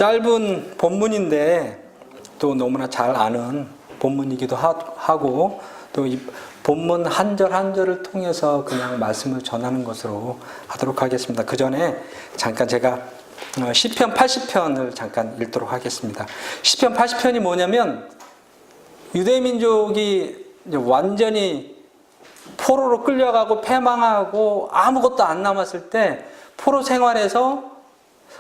짧은 본문인데 또 너무나 잘 아는 본문이기도 하고 또 이 본문 한 절 한 절을 통해서 그냥 말씀을 전하는 것으로 하도록 하겠습니다. 그 전에 잠깐 제가 시편 80편을 잠깐 읽도록 하겠습니다. 시편 80편이 뭐냐면 유대민족이 완전히 포로로 끌려가고 패망하고 아무것도 안 남았을 때 포로 생활에서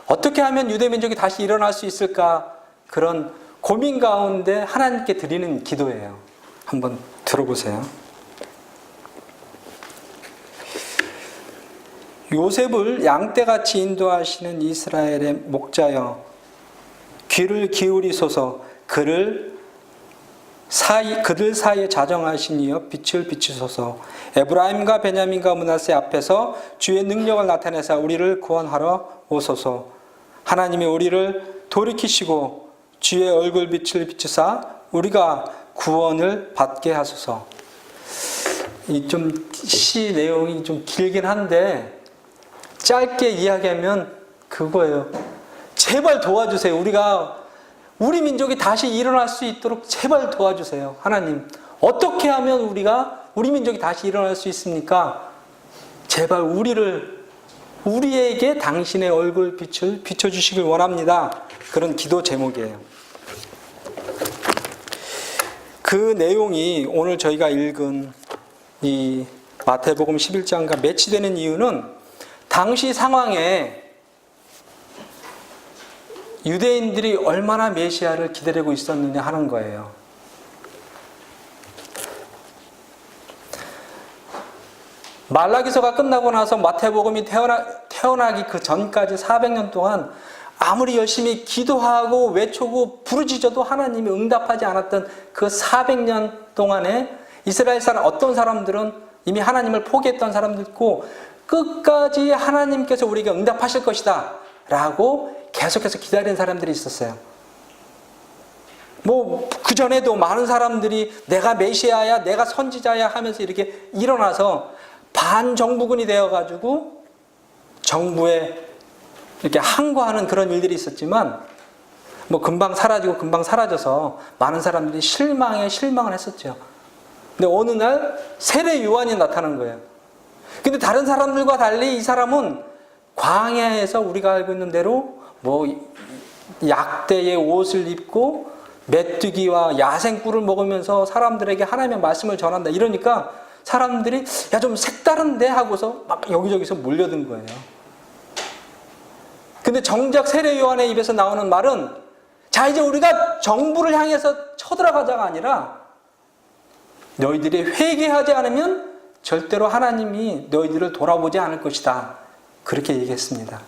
어떻게 하면 유대민족이 다시 일어날 수 있을까 그런 고민 가운데 하나님께 드리는 기도예요. 한번 들어보세요. 요셉을 양떼같이 인도하시는 이스라엘의 목자여 귀를 기울이소서. 그들 사이에 자정하신 이여 빛을 비추소서. 에브라임과 베냐민과 므낫세 앞에서 주의 능력을 나타내사 우리를 구원하러 오소서. 하나님이 우리를 돌이키시고 주의 얼굴 빛을 비추사 우리가 구원을 받게 하소서. 이 좀 시 내용이 좀 길긴 한데 짧게 이야기하면 그거예요. 제발 도와주세요. 우리 민족이 다시 일어날 수 있도록 제발 도와주세요. 하나님, 어떻게 하면 우리 민족이 다시 일어날 수 있습니까? 제발 우리에게 당신의 얼굴 빛을 비춰주시길 원합니다. 그런 기도 제목이에요. 그 내용이 오늘 저희가 읽은 이 마태복음 11장과 매치되는 이유는 당시 상황에 유대인들이 얼마나 메시아를 기다리고 있었느냐 하는 거예요. 말라기서가 끝나고 나서 마태복음이 태어나기 그 전까지 400년 동안 아무리 열심히 기도하고 외치고 부르짖어도 하나님이 응답하지 않았던 그 400년 동안에 이스라엘 사람 어떤 사람들은 이미 하나님을 포기했던 사람도 있고 끝까지 하나님께서 우리에게 응답하실 것이다 라고 계속해서 기다리는 사람들이 있었어요. 그전에도 많은 사람들이 내가 메시아야, 내가 선지자야 하면서 이렇게 일어나서 반정부군이 되어가지고 정부에 이렇게 항거하는 그런 일들이 있었지만 금방 사라지고 금방 사라져서 많은 사람들이 실망을 했었죠. 근데 어느 날 세례 요한이 나타난 거예요. 근데 다른 사람들과 달리 이 사람은 광야에서 우리가 알고 있는 대로 약대의 옷을 입고 메뚜기와 야생꿀을 먹으면서 사람들에게 하나님의 말씀을 전한다. 이러니까 사람들이 좀 색다른데 하고서 막 여기저기서 몰려든 거예요. 근데 정작 세례 요한의 입에서 나오는 말은 자 이제 우리가 정부를 향해서 쳐들어가자가 아니라 너희들이 회개하지 않으면 절대로 하나님이 너희들을 돌아보지 않을 것이다. 그렇게 얘기했습니다.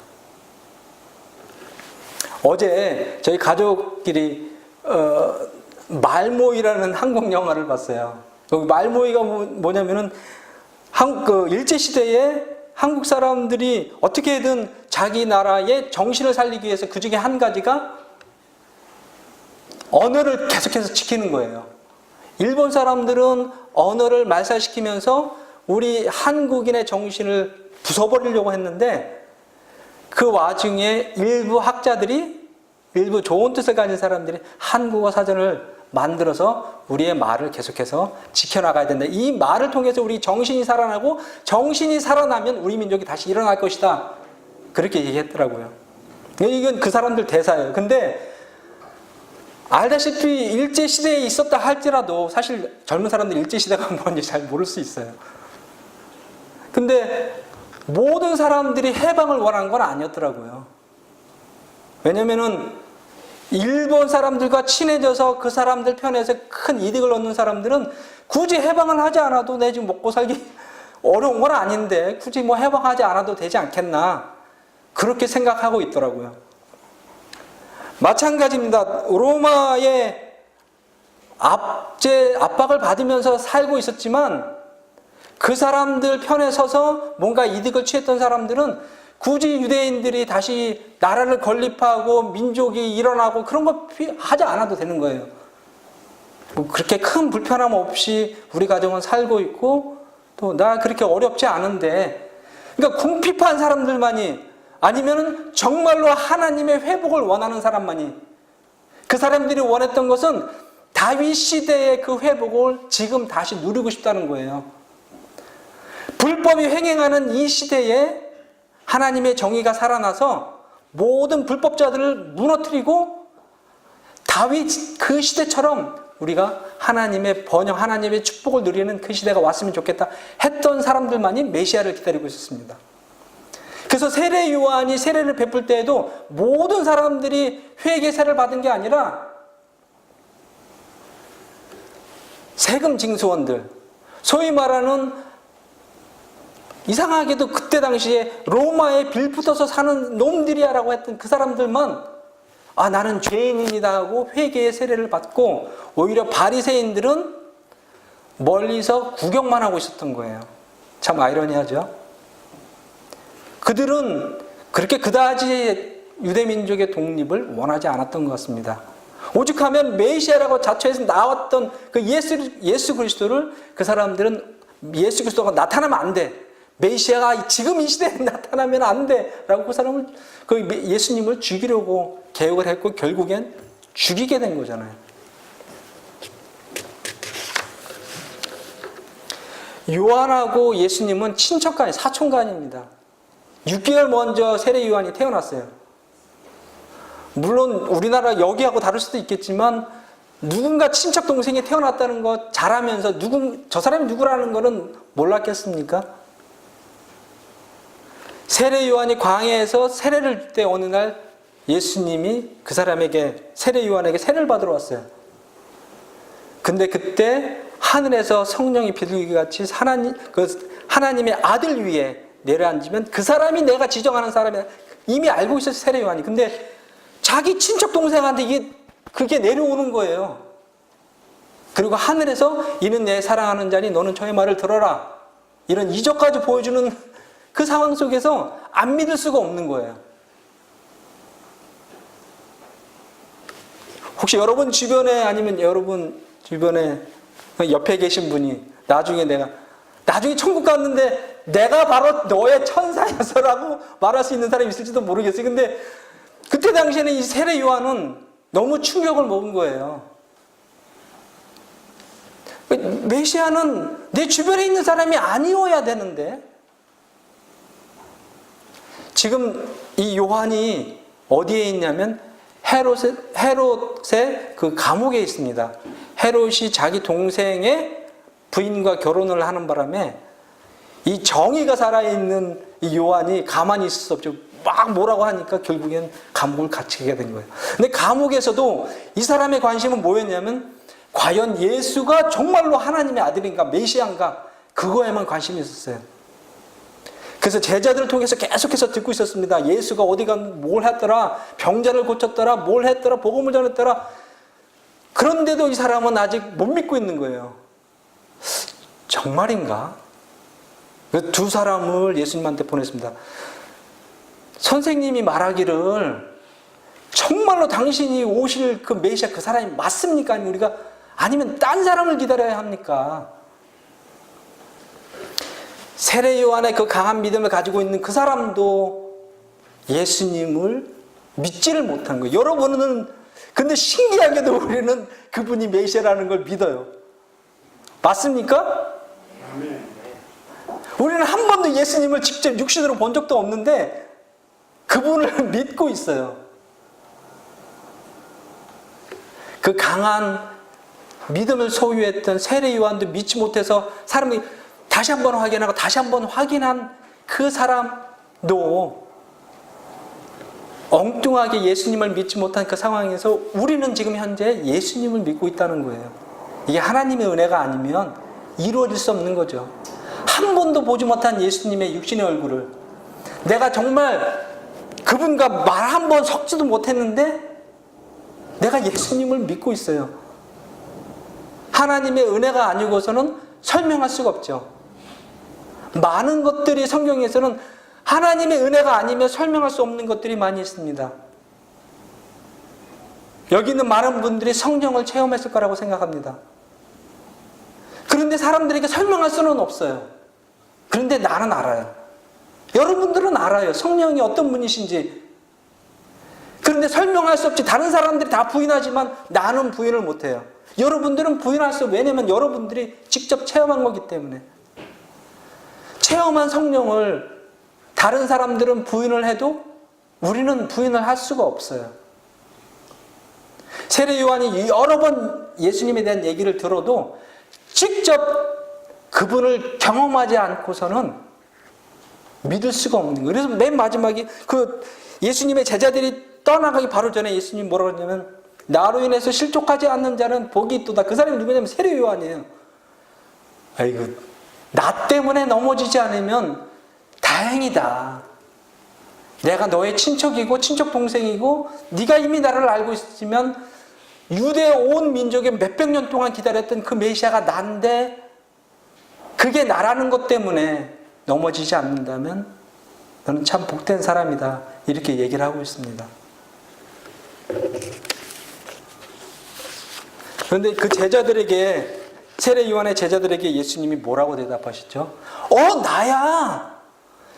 어제 저희 가족끼리 말모이라는 한국 영화를 봤어요. 여기 말모이가 뭐냐면은 일제시대에 한국 사람들이 어떻게든 자기 나라의 정신을 살리기 위해서 그 중에 한 가지가 언어를 계속해서 지키는 거예요. 일본 사람들은 언어를 말살시키면서 우리 한국인의 정신을 부숴버리려고 했는데 그 와중에 일부 좋은 뜻을 가진 사람들이 한국어 사전을 만들어서 우리의 말을 계속해서 지켜나가야 된다. 이 말을 통해서 우리 정신이 살아나고 정신이 살아나면 우리 민족이 다시 일어날 것이다. 그렇게 얘기했더라고요. 이건 그 사람들 대사예요. 근데 알다시피 일제시대에 있었다 할지라도 사실 젊은 사람들이 일제시대가 뭔지 잘 모를 수 있어요. 근데 모든 사람들이 해방을 원한 건 아니었더라고요. 왜냐면은 일본 사람들과 친해져서 그 사람들 편에서 큰 이득을 얻는 사람들은 굳이 해방을 하지 않아도 내 지금 먹고 살기 어려운 건 아닌데 굳이 해방하지 않아도 되지 않겠나 그렇게 생각하고 있더라고요. 마찬가지입니다. 로마의 압박을 받으면서 살고 있었지만 그 사람들 편에 서서 뭔가 이득을 취했던 사람들은 굳이 유대인들이 다시 나라를 건립하고 민족이 일어나고 그런 거 하지 않아도 되는 거예요. 그렇게 큰 불편함 없이 우리 가정은 살고 있고 또 나 그렇게 어렵지 않은데 그러니까 궁핍한 사람들만이 아니면 정말로 하나님의 회복을 원하는 사람만이, 그 사람들이 원했던 것은 다윗 시대의 그 회복을 지금 다시 누리고 싶다는 거예요. 불법이 횡행하는 이 시대에 하나님의 정의가 살아나서 모든 불법자들을 무너뜨리고 다윗 그 시대처럼 우리가 하나님의 번영, 하나님의 축복을 누리는 그 시대가 왔으면 좋겠다 했던 사람들만이 메시아를 기다리고 있었습니다. 그래서 세례 요한이 세례를 베풀 때에도 모든 사람들이 회개 세례를 받은 게 아니라 세금 징수원들, 소위 말하는 이상하게도 그때 당시에 로마에 빌붙어서 사는 놈들이야라고 했던 그 사람들만 나는 죄인입니다 하고 회개의 세례를 받고, 오히려 바리새인들은 멀리서 구경만 하고 있었던 거예요. 참 아이러니하죠. 그들은 그렇게 그다지 유대민족의 독립을 원하지 않았던 것 같습니다. 오죽하면 메시아라고 자처해서 나왔던 그 예수 그리스도를 그 사람들은 예수 그리스도가 나타나면 안 돼, 메시아가 지금 이 시대에 나타나면 안 돼 라고 그 사람을, 그 예수님을 죽이려고 개혁을 했고 결국엔 죽이게 된 거잖아요. 요한하고 예수님은 친척간이, 사촌간입니다. 6개월 먼저 세례 요한이 태어났어요. 물론 우리나라 여기하고 다를 수도 있겠지만 누군가 친척 동생이 태어났다는 거 잘하면서 저 사람이 누구라는 거는 몰랐겠습니까? 세례 요한이 광야에서 세례를 줄 때 어느 날 예수님이 그 사람에게, 세례 요한에게 세례를 받으러 왔어요. 근데 그때 하늘에서 성령이 비둘기 같이 하나님의 아들 위에 내려앉으면 그 사람이 내가 지정하는 사람이다 이미 알고 있었어요, 세례 요한이. 근데 자기 친척 동생한테 그게 내려오는 거예요. 그리고 하늘에서 이는 내 사랑하는 자니 너는 저의 말을 들어라, 이런 이적까지 보여주는 그 상황 속에서 안 믿을 수가 없는 거예요. 혹시 여러분 주변에, 아니면 여러분 주변에 옆에 계신 분이 나중에 천국 갔는데 내가 바로 너의 천사여서라고 말할 수 있는 사람이 있을지도 모르겠어요. 근데 그때 당시에는 이 세례 요한은 너무 충격을 먹은 거예요. 메시아는 내 주변에 있는 사람이 아니어야 되는데, 지금 이 요한이 어디에 있냐면 헤롯의 그 감옥에 있습니다. 헤롯이 자기 동생의 부인과 결혼을 하는 바람에 이 정의가 살아있는 이 요한이 가만히 있을 수 없죠. 막 뭐라고 하니까 결국엔 감옥을 갇히게 된 거예요. 근데 감옥에서도 이 사람의 관심은 뭐였냐면 과연 예수가 정말로 하나님의 아들인가, 메시아인가, 그거에만 관심이 있었어요. 그래서 제자들을 통해서 계속해서 듣고 있었습니다. 예수가 어디가 뭘 했더라, 병자를 고쳤더라, 뭘 했더라, 복음을 전했더라. 그런데도 이 사람은 아직 못 믿고 있는 거예요. 정말인가? 그 두 사람을 예수님한테 보냈습니다. 선생님이 말하기를 정말로 당신이 오실 그 메시아 그 사람이 맞습니까? 아니면 딴 사람을 기다려야 합니까? 세례 요한의 그 강한 믿음을 가지고 있는 그 사람도 예수님을 믿지를 못한 거예요. 여러분은 근데 신기하게도 우리는 그분이 메시아라는 걸 믿어요. 맞습니까? 우리는 한 번도 예수님을 직접 육신으로 본 적도 없는데 그분을 믿고 있어요. 그 강한 믿음을 소유했던 세례 요한도 믿지 못해서 사람이 다시 한번 확인하고 다시 한번 확인한 그 사람도 엉뚱하게 예수님을 믿지 못한 그 상황에서 우리는 지금 현재 예수님을 믿고 있다는 거예요. 이게 하나님의 은혜가 아니면 이루어질 수 없는 거죠. 한 번도 보지 못한 예수님의 육신의 얼굴을 내가 정말 그분과 말 한 번 섞지도 못했는데 내가 예수님을 믿고 있어요. 하나님의 은혜가 아니고서는 설명할 수가 없죠. 많은 것들이 성경에서는 하나님의 은혜가 아니면 설명할 수 없는 것들이 많이 있습니다. 여기 있는 많은 분들이 성경을 체험했을 거라고 생각합니다. 그런데 사람들에게 설명할 수는 없어요. 그런데 나는 알아요. 여러분들은 알아요. 성령이 어떤 분이신지. 그런데 설명할 수 없지. 다른 사람들이 다 부인하지만 나는 부인을 못해요. 여러분들은 부인할 수 없어요. 왜냐하면 여러분들이 직접 체험한 거기 때문에. 체험한 성령을 다른 사람들은 부인을 해도 우리는 부인을 할 수가 없어요. 세례 요한이 여러 번 예수님에 대한 얘기를 들어도 직접 그분을 경험하지 않고서는 믿을 수가 없는 거예요. 그래서 맨 마지막에 그 예수님의 제자들이 떠나가기 바로 전에 예수님이 뭐라고 하냐면 나로 인해서 실족하지 않는 자는 복이 있도다. 그 사람이 누구냐면 세례 요한이에요. 아이고, 나 때문에 넘어지지 않으면 다행이다. 내가 너의 친척이고 친척 동생이고 네가 이미 나를 알고 있으면 유대 온 민족의 몇백 년 동안 기다렸던 그 메시아가 난데 그게 나라는 것 때문에 넘어지지 않는다면 너는 참 복된 사람이다. 이렇게 얘기를 하고 있습니다. 그런데 그 제자들에게, 세례 요한의 제자들에게 예수님이 뭐라고 대답하시죠? 나야!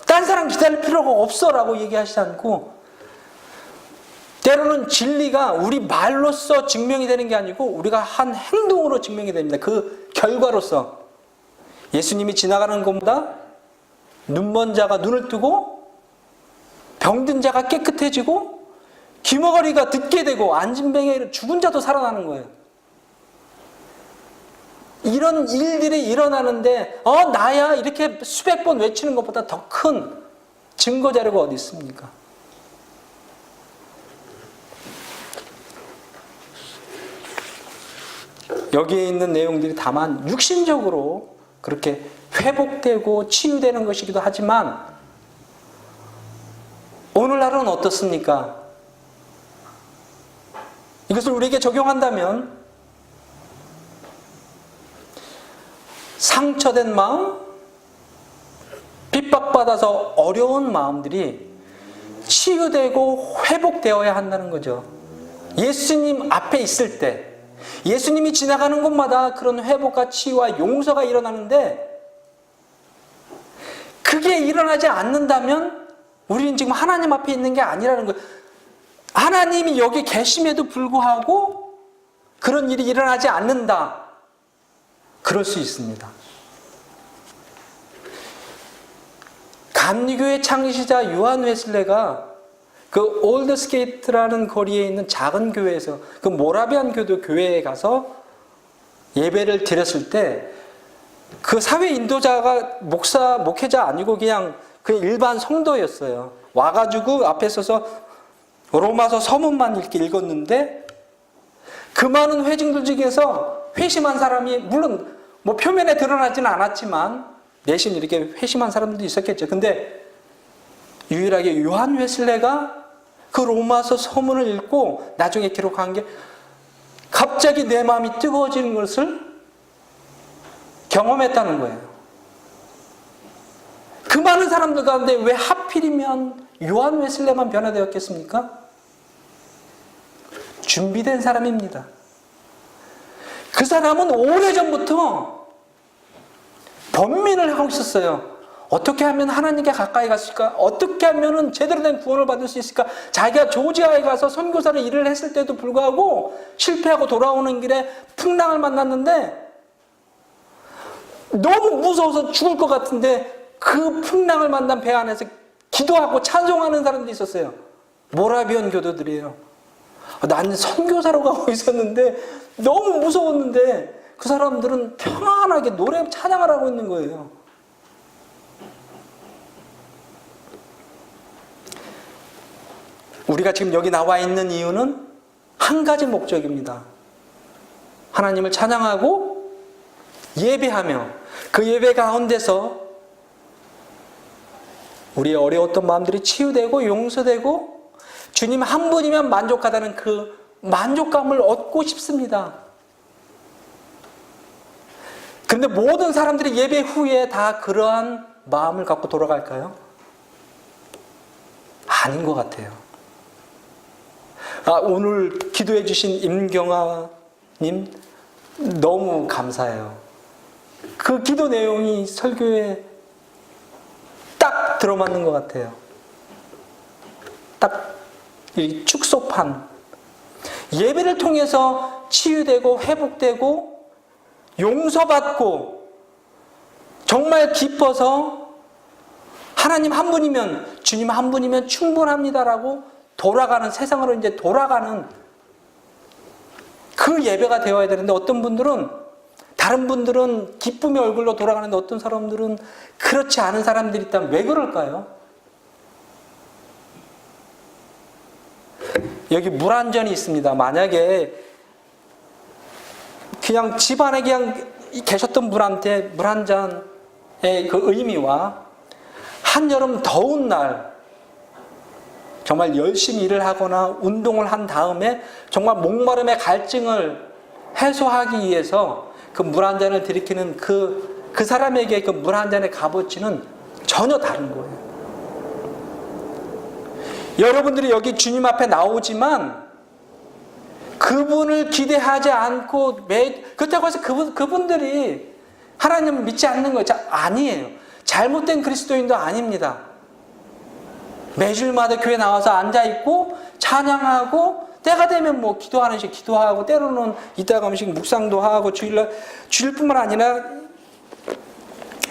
딴 사람 기다릴 필요가 없어! 라고 얘기하시지 않고, 때로는 진리가 우리 말로써 증명이 되는 게 아니고 우리가 한 행동으로 증명이 됩니다. 그 결과로서. 예수님이 지나가는 곳마다 눈먼 자가 눈을 뜨고 병든 자가 깨끗해지고 귀머거리가 듣게 되고 안진뱅이 죽은 자도 살아나는 거예요. 이런 일들이 일어나는데 나야 이렇게 수백 번 외치는 것보다 더 큰 증거 자료가 어디 있습니까? 여기에 있는 내용들이 다만 육신적으로 그렇게 회복되고 치유되는 것이기도 하지만 오늘날은 어떻습니까? 이것을 우리에게 적용한다면 상처된 마음, 핍박받아서 어려운 마음들이 치유되고 회복되어야 한다는 거죠. 예수님 앞에 있을 때 예수님이 지나가는 곳마다 그런 회복과 치유와 용서가 일어나는데 그게 일어나지 않는다면 우리는 지금 하나님 앞에 있는 게 아니라는 거예요. 하나님이 여기 계심에도 불구하고 그런 일이 일어나지 않는다. 그럴 수 있습니다. 감리교의 창시자 요한 웨슬레가 그 올드스게이트라는 거리에 있는 작은 교회에서 그 모라비안 교도 교회에 가서 예배를 드렸을 때 그 사회 인도자가 목회자 아니고 그냥 일반 성도였어요. 와가지고 앞에 서서 로마서 서문만 이렇게 읽었는데 그 많은 회중들 중에서 회심한 사람이 물론 뭐 표면에 드러나지는 않았지만 내심 이렇게 회심한 사람들도 있었겠죠. 근데 유일하게 요한 웨슬레가 그 로마서 서문을 읽고 나중에 기록한 게 갑자기 내 마음이 뜨거워지는 것을 경험했다는 거예요. 그 많은 사람들 가운데 왜 하필이면 요한 웨슬레만 변화되었겠습니까? 준비된 사람입니다. 그 사람은 오래전부터 번민을 하고 있었어요. 어떻게 하면 하나님께 가까이 갈 수 있을까? 어떻게 하면 제대로 된 구원을 받을 수 있을까? 자기가 조지아에 가서 선교사로 일을 했을 때도 불구하고 실패하고 돌아오는 길에 풍랑을 만났는데 너무 무서워서 죽을 것 같은데 그 풍랑을 만난 배 안에서 기도하고 찬송하는 사람들이 있었어요. 모라비안 교도들이에요. 나는 선교사로 가고 있었는데 너무 무서웠는데 그 사람들은 평안하게 노래 찬양을 하고 있는 거예요. 우리가 지금 여기 나와 있는 이유는 한 가지 목적입니다. 하나님을 찬양하고 예배하며 그 예배 가운데서 우리의 어려웠던 마음들이 치유되고 용서되고 주님 한 분이면 만족하다는 그 만족감을 얻고 싶습니다. 그런데 모든 사람들이 예배 후에 다 그러한 마음을 갖고 돌아갈까요? 아닌 것 같아요. 오늘 기도해 주신 임경아님 너무 감사해요. 그 기도 내용이 설교에 딱 들어맞는 것 같아요. 딱 이 축소판. 예배를 통해서 치유되고 회복되고 용서받고 정말 기뻐서 하나님 한 분이면, 주님 한 분이면 충분합니다라고 돌아가는, 세상으로 이제 돌아가는 그 예배가 되어야 되는데, 어떤 분들은, 다른 분들은 기쁨의 얼굴로 돌아가는데 어떤 사람들은 그렇지 않은 사람들이 있다면 왜 그럴까요? 여기 물 한 잔이 있습니다. 만약에 그냥 집안에 그냥 계셨던 분한테 물 한 잔의 그 의미와 한여름 더운 날 정말 열심히 일을 하거나 운동을 한 다음에 정말 목마름의 갈증을 해소하기 위해서 그 물 한 잔을 들이키는 그 사람에게 그 물 한 잔의 값어치는 전혀 다른 거예요. 여러분들이 여기 주님 앞에 나오지만 그분을 기대하지 않고 그렇다고 해서 그분들이 하나님을 믿지 않는 거예요. 아니에요. 잘못된 그리스도인도 아닙니다. 매주일마다 교회 나와서 앉아있고 찬양하고 때가 되면 뭐 기도하는 식 기도하고 때로는 이따가 음식 묵상도 하고 주일뿐만 아니라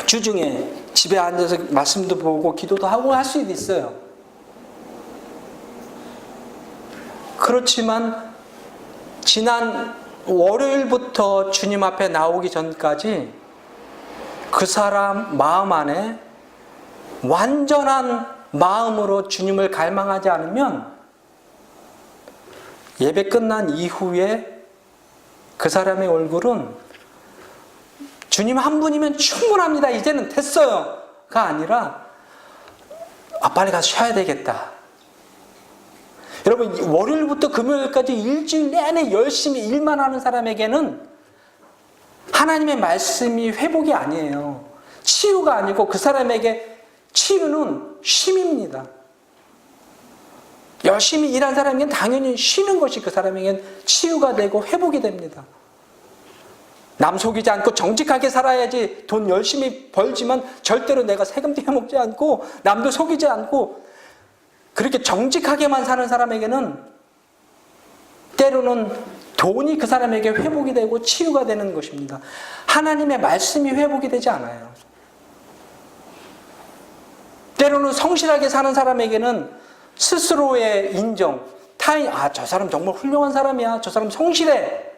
주중에 집에 앉아서 말씀도 보고 기도도 하고 할 수도 있어요. 그렇지만 지난 월요일부터 주님 앞에 나오기 전까지 그 사람 마음 안에 완전한 마음으로 주님을 갈망하지 않으면 예배 끝난 이후에 그 사람의 얼굴은 주님 한 분이면 충분합니다. 이제는 됐어요가 아니라 빨리 가서 쉬어야 되겠다. 여러분, 월요일부터 금요일까지 일주일 내내 열심히 일만 하는 사람에게는 하나님의 말씀이 회복이 아니에요. 치유가 아니고 그 사람에게 치유는 쉼입니다. 열심히 일한 사람에게는 당연히 쉬는 것이 그 사람에게는 치유가 되고 회복이 됩니다. 남 속이지 않고 정직하게 살아야지 돈 열심히 벌지만 절대로 내가 세금 떼먹지 않고 남도 속이지 않고 그렇게 정직하게만 사는 사람에게는 때로는 돈이 그 사람에게 회복이 되고 치유가 되는 것입니다. 하나님의 말씀이 회복이 되지 않아요. 때로는 성실하게 사는 사람에게는 스스로의 인정, 타인, 저 사람 정말 훌륭한 사람이야, 저 사람 성실해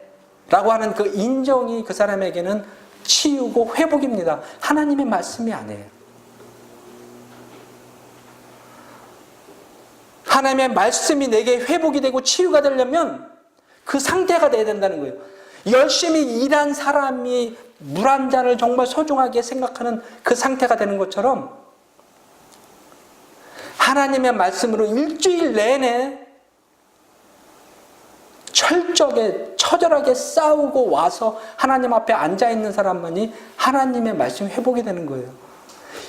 라고 하는 그 인정이 그 사람에게는 치유고 회복입니다. 하나님의 말씀이 아니에요. 하나님의 말씀이 내게 회복이 되고 치유가 되려면 그 상태가 돼야 된다는 거예요. 열심히 일한 사람이 물 한 잔을 정말 소중하게 생각하는 그 상태가 되는 것처럼 하나님의 말씀으로 일주일 내내 처절하게 싸우고 와서 하나님 앞에 앉아있는 사람만이 하나님의 말씀이 회복이 되는 거예요.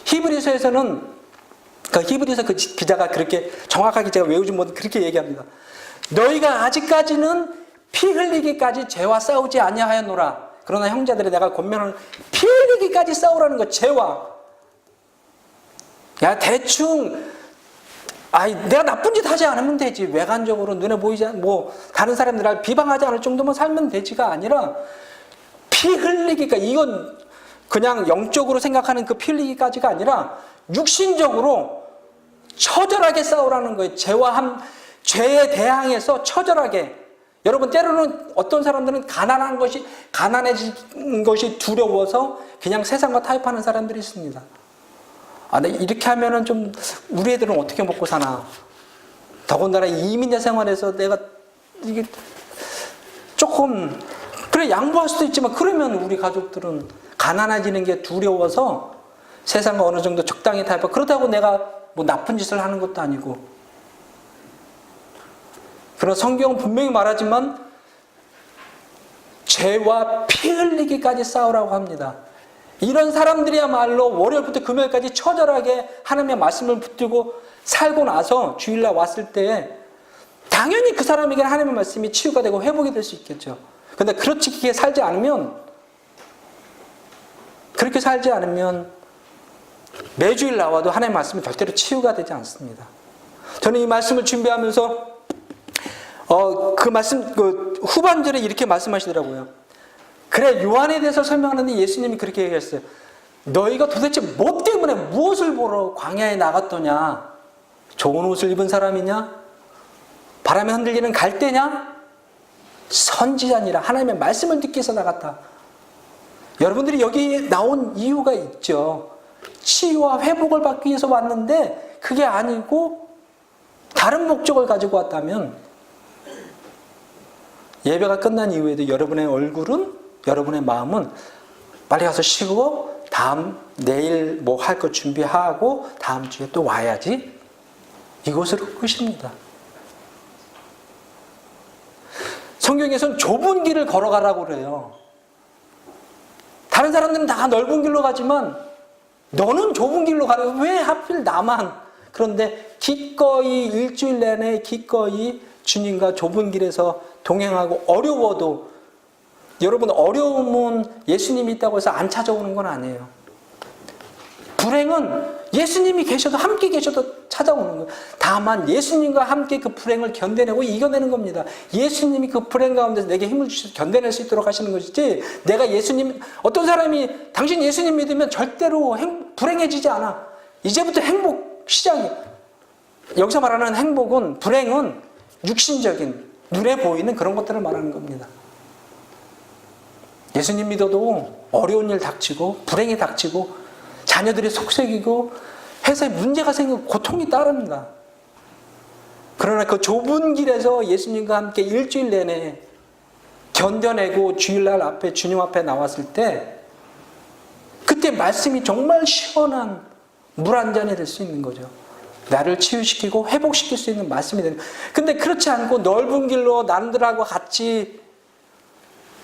히브리서에서는 히브리서 그 기자가 그렇게 정확하게 제가 외우지 못해 그렇게 얘기합니다. 너희가 아직까지는 피 흘리기까지 죄와 싸우지 아니하였노라. 그러나 형제들이 내가 권면하는 피 흘리기까지 싸우라는 거. 죄와. 야 대충 내가 나쁜 짓 하지 않으면 되지. 외관적으로 눈에 보이지 다른 사람들을 비방하지 않을 정도만 살면 되지가 아니라 피 흘리기까지, 이건 그냥 영적으로 생각하는 그 피 흘리기까지가 아니라 육신적으로 처절하게 싸우라는 거예요. 죄에 대항해서 처절하게. 여러분, 때로는 어떤 사람들은 가난해진 것이 두려워서 그냥 세상과 타협하는 사람들이 있습니다. 네, 이렇게 하면은 좀 우리 애들은 어떻게 먹고 사나. 더군다나 이민자 생활에서 내가 이게 조금 그래 양보할 수도 있지만 그러면 우리 가족들은 가난해지는 게 두려워서 세상과 어느 정도 적당히 타협하고, 그렇다고 내가 나쁜 짓을 하는 것도 아니고. 그러나 성경은 분명히 말하지만 죄와 피 흘리기까지 싸우라고 합니다. 이런 사람들이야말로 월요일부터 금요일까지 처절하게 하나님의 말씀을 붙들고 살고 나서 주일날 왔을 때 당연히 그 사람에게는 하나님의 말씀이 치유가 되고 회복이 될 수 있겠죠. 그런데 그렇게 살지 않으면 매주일 나와도 하나님의 말씀은 절대로 치유가 되지 않습니다. 저는 이 말씀을 준비하면서 그 말씀 후반절에 이렇게 말씀하시더라고요. 그래, 요한에 대해서 설명하는데 예수님이 그렇게 얘기했어요. 너희가 도대체 뭐 때문에 무엇을 보러 광야에 나갔더냐? 좋은 옷을 입은 사람이냐? 바람에 흔들리는 갈대냐? 선지자니라. 하나님의 말씀을 듣기 위해서 나갔다. 여러분들이 여기 나온 이유가 있죠. 치유와 회복을 받기 위해서 왔는데 그게 아니고 다른 목적을 가지고 왔다면 예배가 끝난 이후에도 여러분의 얼굴은, 여러분의 마음은 빨리 가서 쉬고 내일 뭐 할 거 준비하고 다음 주에 또 와야지, 이곳으로 끝입니다. 성경에서는 좁은 길을 걸어가라고 그래요. 다른 사람들은 다 넓은 길로 가지만 너는 좁은 길로 가라. 왜 하필 나만? 그런데 기꺼이 일주일 내내 기꺼이 주님과 좁은 길에서 동행하고, 어려워도, 여러분 어려움은 예수님이 있다고 해서 안 찾아오는 건 아니에요. 불행은 예수님이 계셔도, 함께 계셔도 찾아오는 거예요. 다만 예수님과 함께 그 불행을 견뎌내고 이겨내는 겁니다. 예수님이 그 불행 가운데서 내게 힘을 주셔서 견뎌낼 수 있도록 하시는 것이지, 내가 예수님, 어떤 사람이 당신 예수님 믿으면 절대로 불행해지지 않아. 이제부터 행복 시작이야. 여기서 말하는 행복은, 불행은 육신적인, 눈에 보이는 그런 것들을 말하는 겁니다. 예수님 믿어도 어려운 일 닥치고, 불행이 닥치고, 자녀들이 속색이고, 회사에 문제가 생기고 고통이 따릅니다. 그러나 그 좁은 길에서 예수님과 함께 일주일 내내 견뎌내고 주일날 앞에, 주님 앞에 나왔을 때, 그때 말씀이 정말 시원한 물 한 잔이 될 수 있는 거죠. 나를 치유시키고 회복시킬 수 있는 말씀이 되는. 근데 그렇지 않고 넓은 길로 남들하고 같이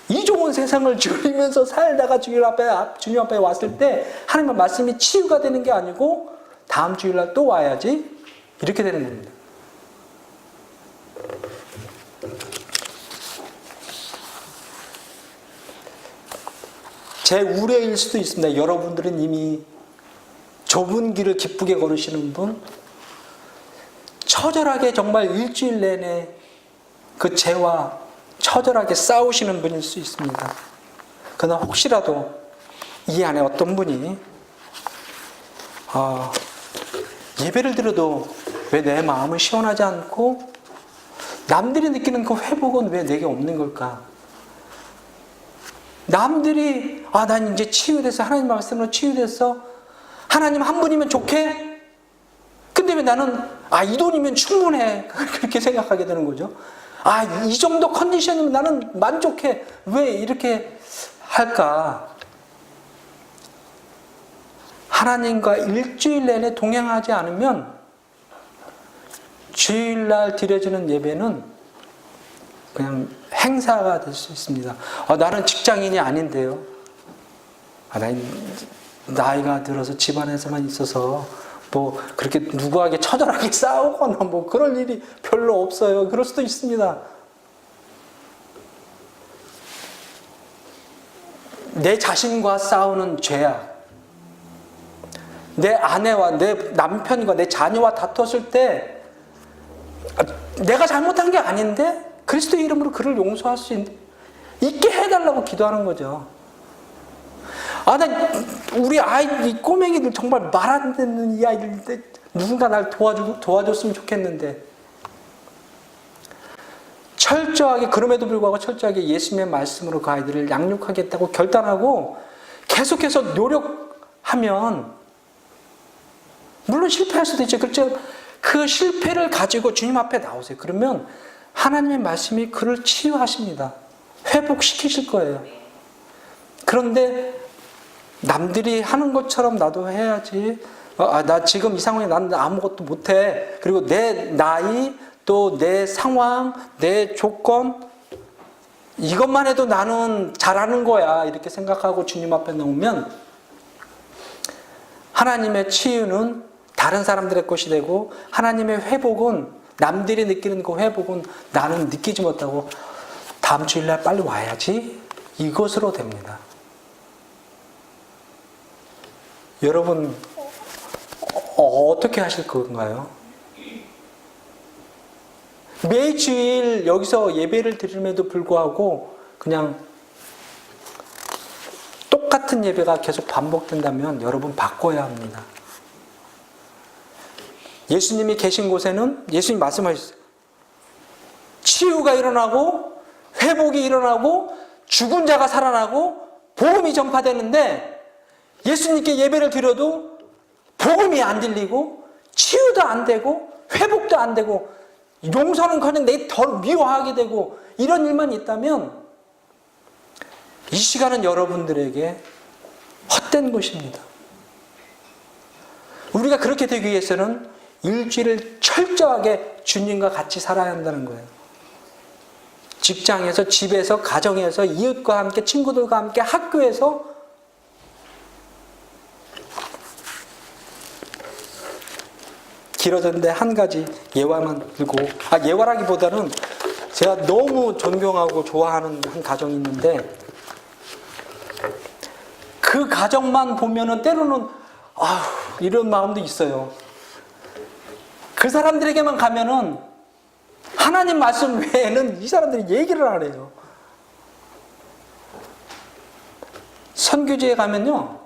이 좋은 세상을 즐기면서 살다가 주님 앞에 왔을 때 하나님의 말씀이 치유가 되는 게 아니고 다음 주일날 또 와야지, 이렇게 되는 겁니다. 제 우려일 수도 있습니다. 여러분들은 이미 좁은 길을 기쁘게 걸으시는 분, 처절하게 정말 일주일 내내 그 죄와 처절하게 싸우시는 분일 수 있습니다. 그러나 혹시라도 이 안에 어떤 분이 예배를 드려도 왜 내 마음은 시원하지 않고 남들이 느끼는 그 회복은 왜 내게 없는 걸까? 남들이 난 이제 치유됐어, 하나님 말씀으로 치유됐어, 하나님 한 분이면 좋게, 근데 왜 나는 이 돈이면 충분해, 그렇게 생각하게 되는 거죠. 이 정도 컨디션이면 나는 만족해, 왜 이렇게 할까? 하나님과 일주일 내내 동행하지 않으면 주일날 드려지는 예배는 그냥 행사가 될 수 있습니다. 나는 직장인이 아닌데요. 나이가 들어서 집안에서만 있어서 뭐 그렇게 누구에게 처절하게 싸우거나 뭐 그럴 일이 별로 없어요. 그럴 수도 있습니다. 내 자신과 싸우는 죄악, 내 아내와 내 남편과 내 자녀와 다퉜을 때 내가 잘못한 게 아닌데 그리스도의 이름으로 그를 용서할 수 있게 해달라고 기도하는 거죠. 우리 이 꼬맹이들 정말 말 안 듣는 이 아이들, 누군가 날 도와줬으면 좋겠는데, 철저하게, 그럼에도 불구하고 철저하게 예수님의 말씀으로 그 아이들을 양육하겠다고 결단하고 계속해서 노력하면, 물론 실패할 수도 있죠. 그렇죠. 그 실패를 가지고 주님 앞에 나오세요. 그러면 하나님의 말씀이 그를 치유하십니다. 회복시키실 거예요. 그런데 남들이 하는 것처럼 나도 해야지. 나 지금 이 상황에 난 아무것도 못해. 그리고 내 나이, 또 내 상황, 내 조건, 이것만 해도 나는 잘하는 거야, 이렇게 생각하고 주님 앞에 나오면 하나님의 치유는 다른 사람들의 것이 되고, 하나님의 회복은, 남들이 느끼는 그 회복은 나는 느끼지 못하고 다음 주일날 빨리 와야지, 이것으로 됩니다. 여러분, 어떻게 하실 건가요? 매주일 여기서 예배를 드림에도 불구하고 그냥 똑같은 예배가 계속 반복된다면 여러분 바꿔야 합니다. 예수님이 계신 곳에는 예수님 말씀하셨어요. 치유가 일어나고 회복이 일어나고 죽은 자가 살아나고 복음이 전파되는데 예수님께 예배를 드려도 복음이 안 들리고 치유도 안 되고 회복도 안 되고 용서는커녕 내 더 미워하게 되고 이런 일만 있다면 이 시간은 여러분들에게 헛된 것입니다. 우리가 그렇게 되기 위해서는 일주일을 철저하게 주님과 같이 살아야 한다는 거예요. 직장에서, 집에서, 가정에서, 이웃과 함께, 친구들과 함께, 학교에서 길어졌는데 한 가지 예화만 들고, 예화라기보다는 제가 너무 존경하고 좋아하는 한 가정이 있는데 그 가정만 보면은 때로는 이런 마음도 있어요. 그 사람들에게만 가면은 하나님 말씀 외에는 이 사람들이 얘기를 안 해요. 선교지에 가면요,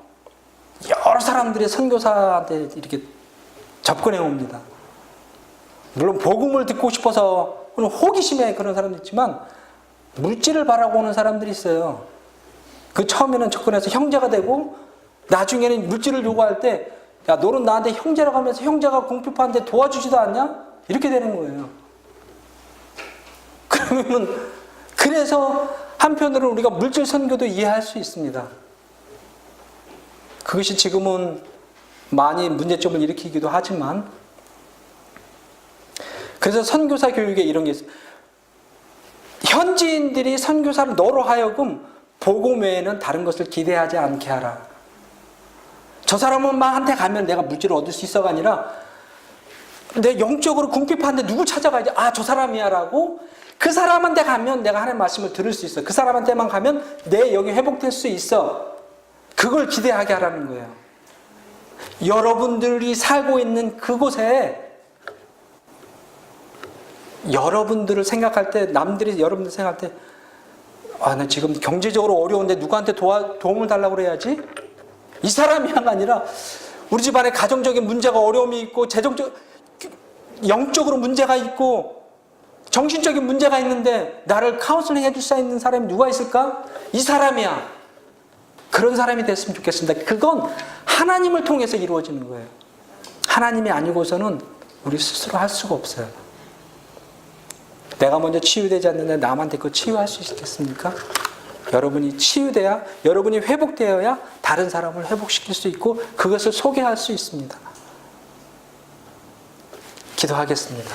여러 사람들이 선교사한테 이렇게 접근해 옵니다. 물론 복음을 듣고 싶어서 호기심에 그런 사람도 있지만 물질을 바라고 오는 사람들이 있어요. 그 처음에는 접근해서 형제가 되고 나중에는 물질을 요구할 때 야, 너는 나한테 형제라고 하면서 형제가 궁핍한데 도와주지도 않냐? 이렇게 되는 거예요. 그러면 그래서 한편으로 우리가 물질 선교도 이해할 수 있습니다. 그것이 지금은 많이 문제점을 일으키기도 하지만, 그래서 선교사 교육에 이런 게 있어요. 현지인들이 선교사를 너로 하여금 복음 외에는 다른 것을 기대하지 않게 하라. 저 사람한테 가면 내가 물질을 얻을 수 있어가 아니라 내 영적으로 궁핍한데 누굴 찾아가야지, 저 사람이야 라고, 그 사람한테 가면 내가 하나님의 말씀을 들을 수 있어, 그 사람한테만 가면 내 영이 회복될 수 있어, 그걸 기대하게 하라는 거예요. 여러분들이 살고 있는 그곳에 여러분들을 생각할 때, 남들이 여러분들 생각할 때 나 지금 경제적으로 어려운데 누구한테 도움을 달라고 그래야지? 이 사람이야가 아니라 우리 집안에 가정적인 문제가 어려움이 있고 영적으로 문제가 있고 정신적인 문제가 있는데 나를 카운슬링 해줄 수 있는 사람이 누가 있을까? 이 사람이야. 그런 사람이 됐으면 좋겠습니다. 그건 하나님을 통해서 이루어지는 거예요. 하나님이 아니고서는 우리 스스로 할 수가 없어요. 내가 먼저 치유되지 않는데 남한테 그거 치유할 수 있겠습니까? 여러분이 치유돼야, 여러분이 회복되어야 다른 사람을 회복시킬 수 있고 그것을 소개할 수 있습니다. 기도하겠습니다.